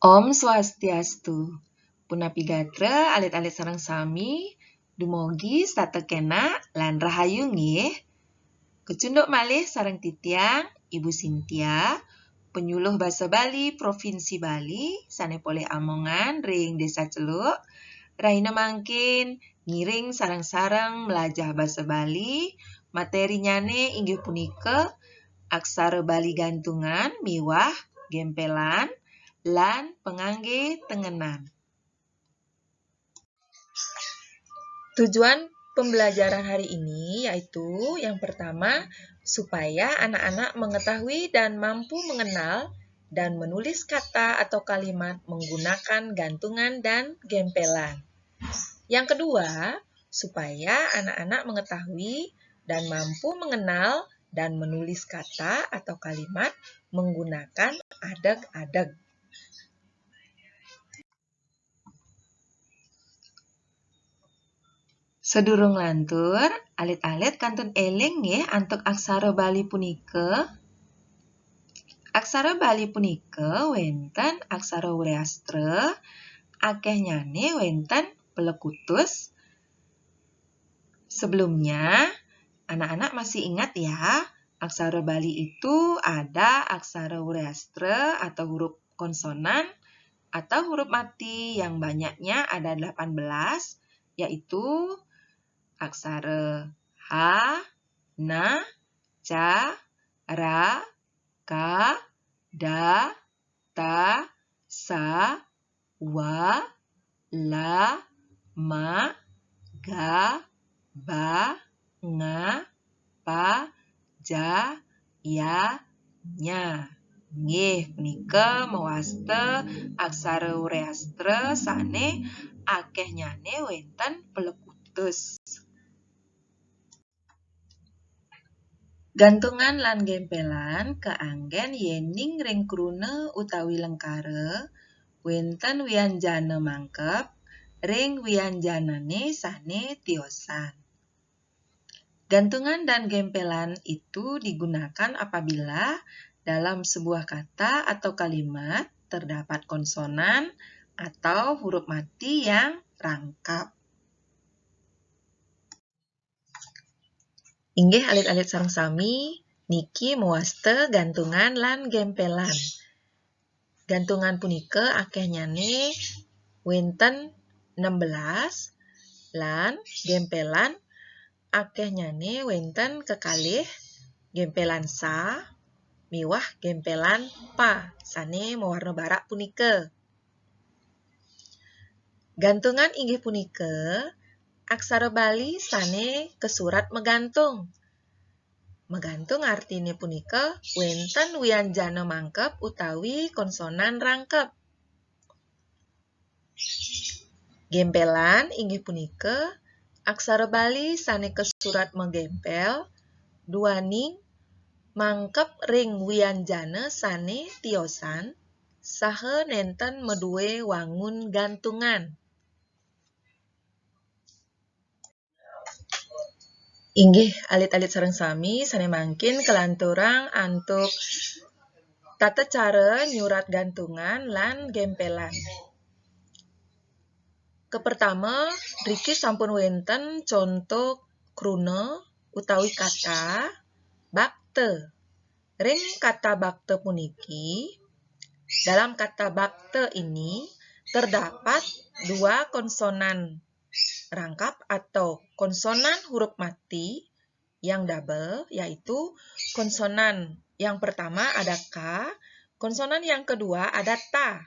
Om Swastiastu. Punapi gatra alit-alit sareng sami, dumugi satekena lan rahayu nggih. Kecunduk malih sareng titiang Ibu Sintia, penyuluh basa Bali Provinsi Bali, sanepole Amongan ring Desa Celuk. Rahina mangkin ngiring sareng-sareng melajah basa Bali, materinyane inggih punika aksara Bali gantungan miwah gempelan lan pengangge tengenan. Tujuan pembelajaran hari ini yaitu yang pertama, supaya anak-anak mengetahui dan mampu mengenal dan menulis kata atau kalimat menggunakan gantungan dan gempelan. Yang kedua, supaya anak-anak mengetahui dan mampu mengenal dan menulis kata atau kalimat menggunakan adeg-adeg. Sedurung lantur, alit-alit kantun eling nggih antuk aksara Bali punika. Aksara Bali punika wenten aksara Wreastra, akehnyane wenten pelekutus. Sebelumnya, anak-anak masih ingat ya, aksara Bali itu ada aksara Wreastra atau huruf konsonan atau huruf mati yang banyaknya ada 18, yaitu aksara Ha, Na, Ca, Ra, Ka, Da, Ta, Sa, Wa, La, Ma, Ga, Ba, Nga, Pa, Ja, Ya, Nya. Nggih, punika mewasta aksara Wreastra sane akehnyane wenten pelekutus. Gantungan lan gempelan kaanggen yening ring kruna utawi lengkara wenten wianjana mangkep ring wianjanane sane tiosan. Gantungan dan gempelan itu digunakan apabila dalam sebuah kata atau kalimat terdapat konsonan atau huruf mati yang rangkap. Inggih alit-alit sareng sami, niki mewasta gantungan lan gempelan. Gantungan punika akehnyane wenten 16 lan gempelan akehnyane wenten kekalih gempelan sa miwah gempelan pa sane mewarna barak punika. Gantungan inggih punika aksara Bali sane kesurat megantung. Megantung artine punika wenten wianjana mangkep utawi konsonan rangkep. Gempelan inggih punika aksara Bali sane kesurat megempel duaning mangkep ring wianjana sane tiosan saha nenten medue wangun gantungan. Inggih alit-alit sareng sami sane mangkin kelanturang antuk tata cara nyurat gantungan lan gempelan. Kepertama, riki sampun wenten contoh kruna utawi kata bakte. Ring kata bakte puniki, dalam kata bakte ini terdapat dua konsonan rangkap atau konsonan huruf mati yang double, yaitu konsonan yang pertama ada K, konsonan yang kedua ada Ta.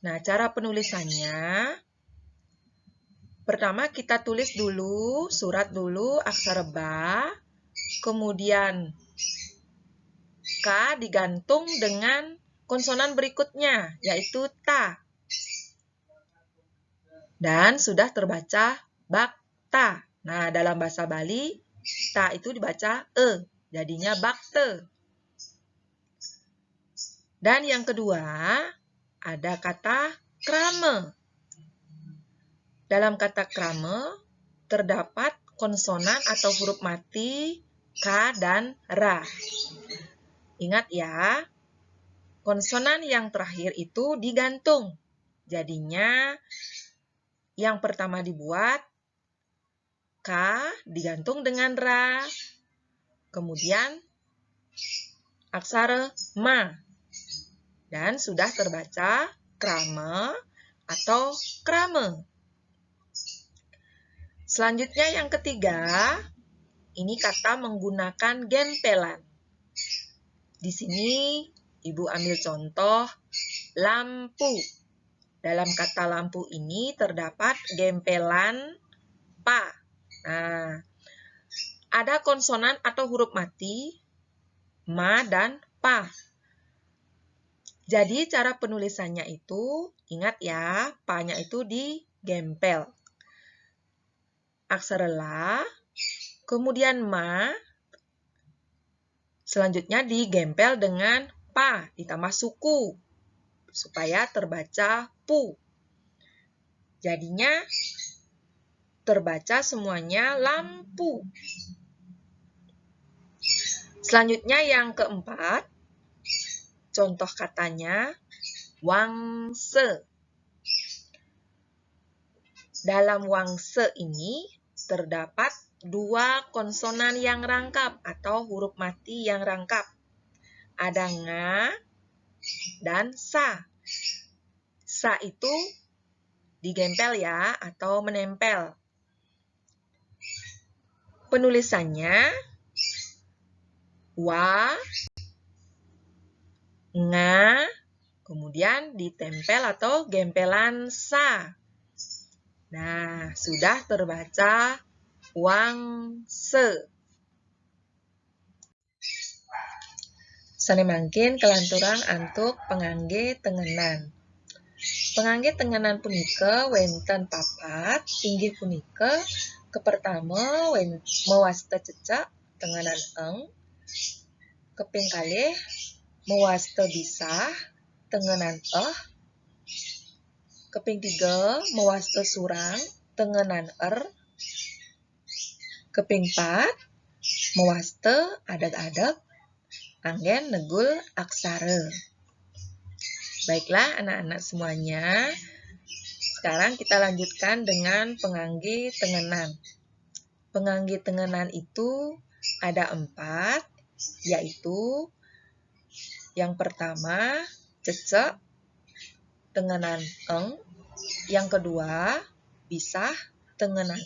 Nah, cara penulisannya, pertama kita tulis dulu, surat dulu aksara Ba, kemudian K digantung dengan konsonan berikutnya, yaitu Ta. Dan sudah terbaca bakta. Nah, dalam bahasa Bali, ta itu dibaca e, jadinya bakte. Dan yang kedua, ada kata krame. Dalam kata krame, terdapat konsonan atau huruf mati K dan Ra. Ingat ya, konsonan yang terakhir itu digantung. Jadinya yang pertama dibuat K digantung dengan Ra. Kemudian aksara Ma. Dan sudah terbaca krame atau krame. Selanjutnya yang ketiga, ini kata menggunakan gempelan. Di sini Ibu ambil contoh lampu. Dalam kata lampu ini terdapat gempelan pa. Nah, ada konsonan atau huruf mati ma dan pa. Jadi cara penulisannya itu, ingat ya, pa-nya itu digempel. Aksara la, kemudian ma, selanjutnya digempel dengan pa, ditambah suku, supaya terbaca pu. Jadinya terbaca semuanya lampu. Selanjutnya yang keempat, contoh katanya wangse. Dalam wangse ini terdapat dua konsonan yang rangkap atau huruf mati yang rangkap. Ada nga dan sa. Sa itu digempel ya atau menempel. Penulisannya wa, nga, kemudian ditempel atau gempelan sa. Nah, sudah terbaca wangse. Sanemangkin kelanturan antuk pengangge tengenan. Pengangge tengenan punika wenten papat, inggih punika kepertama mewasta cecak tengenan eng, keping kalih mewasta bisah tengenan keping tiga mewasta surang tengenan keping 4 mewasta adag-adag anggen negul aksara. Baiklah anak-anak semuanya, sekarang kita lanjutkan dengan pengangge tengenan. Pengangge tengenan itu ada 4, yaitu yang pertama cecek tengenan eng, yang kedua bisah tengenan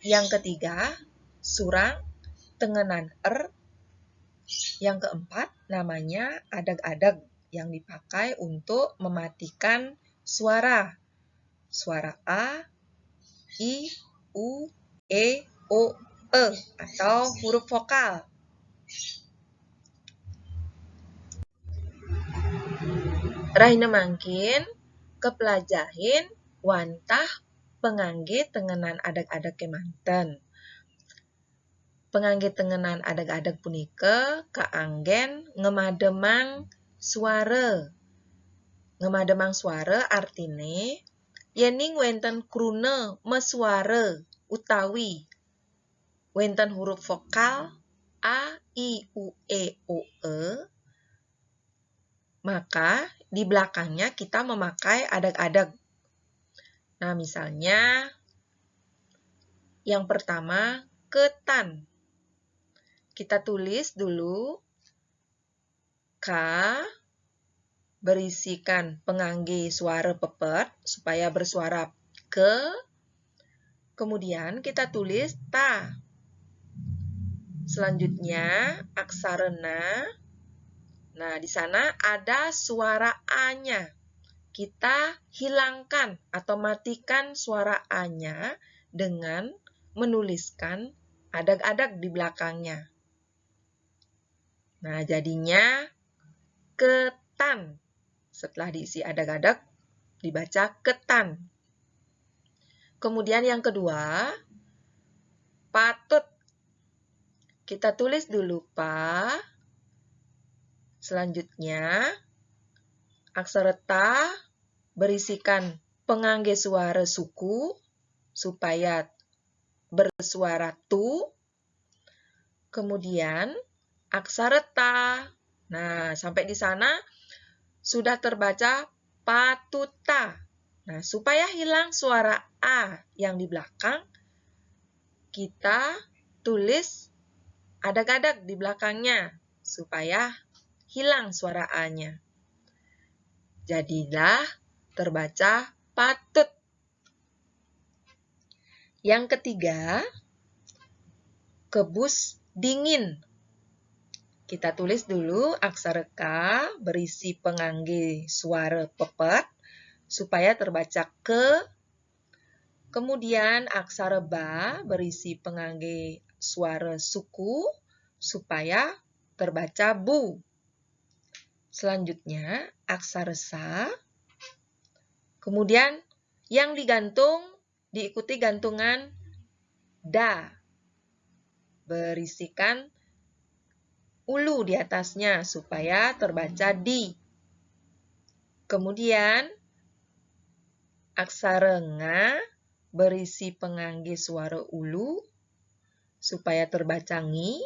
yang ketiga surang tengenan yang keempat namanya adag-adag yang dipakai untuk mematikan suara. Suara a, i, u, e, o, e atau huruf vokal. Rahina mangkin kepelajahin wantah pengangge tengenan adag-adag kemanten. Pengangge tengenan adag-adag punika kaanggen ngemademang suara. Ngemademang suara artine yening wenten krune mesuara utawi wenten huruf vokal a, i, u, e, o, e, maka di belakangnya kita memakai adag-adag. Nah, misalnya yang pertama ketan. Kita tulis dulu K berisikan pengangge suara pepet supaya bersuara ke. Kemudian kita tulis ta. Selanjutnya aksara na. Nah, di sana ada suara A-nya. Kita hilangkan atau matikan suara A-nya dengan menuliskan adag-adag di belakangnya. Nah, jadinya ketan. Setelah diisi adag-adag, dibaca ketan. Kemudian yang kedua, patut. Kita tulis dulu pa. Selanjutnya, aksara ta berisikan pengangge suara suku supaya bersuara tu. Kemudian, aksara ta Nah, sampai di sana sudah terbaca patuta. Nah, supaya hilang suara A yang di belakang, kita tulis adag-adag di belakangnya supaya hilang suara A-nya. Jadilah terbaca patut. Yang ketiga, kebus dingin. Kita tulis dulu aksara K berisi pengangge suara pepet supaya terbaca ke. Kemudian aksara ba berisi pengangge suara suku supaya terbaca bu. Selanjutnya aksara sa. Kemudian yang digantung diikuti gantungan da. Berisikan ulu di atasnya supaya terbaca di. Kemudian aksara nga berisi pengangge suara ulu supaya terbaca ngi.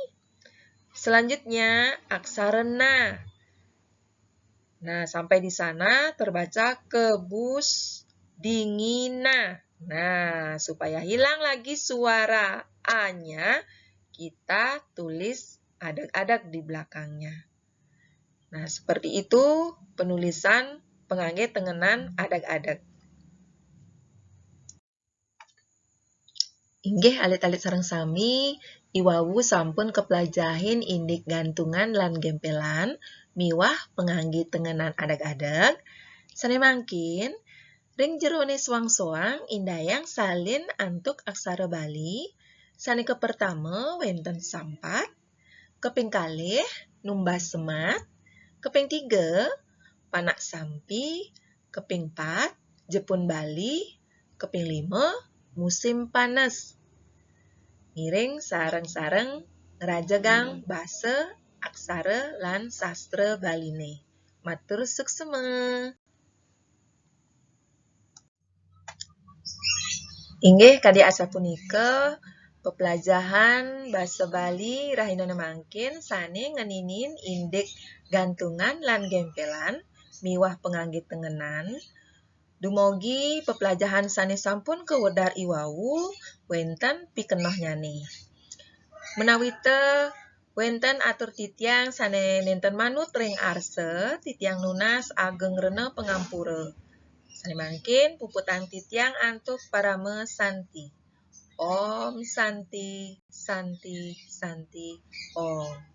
Selanjutnya aksara na. Nah, sampai di sana terbaca kebus dingina. Nah, supaya hilang lagi suara A-nya, kita tulis adag-adag di belakangnya. Nah, seperti itu penulisan pengangge tengenan adag-adag. Inggih alit-alit sareng sami, Iwawu sampun kepelajahin indik gantungan lan gempelan, miwah pengangge tengenan adag-adag. Sane mangkin, ring jerone soang-soang indayang salin antuk aksara Bali. Sane kepertama wenten sampat, keping kalih numbas semat, keping 3 panak sampi, keping 4 Jepun Bali, keping 5 musim panas. Miring sareng-sareng ngerajagang basa, aksara lan sastra Baline. Matur suksema. Inggih kadi asapunika pepelajahan basa Bali rahinana mangkin sane ngeninin indik gantungan lan gempelan miwah pengangge tengenan. Dumugi pepelajahan sane sampun kewedar Iwawu wenten pikenoh nyane. Menawi teu wenten atur titiang sane nenten manut ring arse, titiang nunas ageng rena pengampura. Sane mangkin puputan titiang antuk parame santi. Om Santi, Santi, Santi, Om.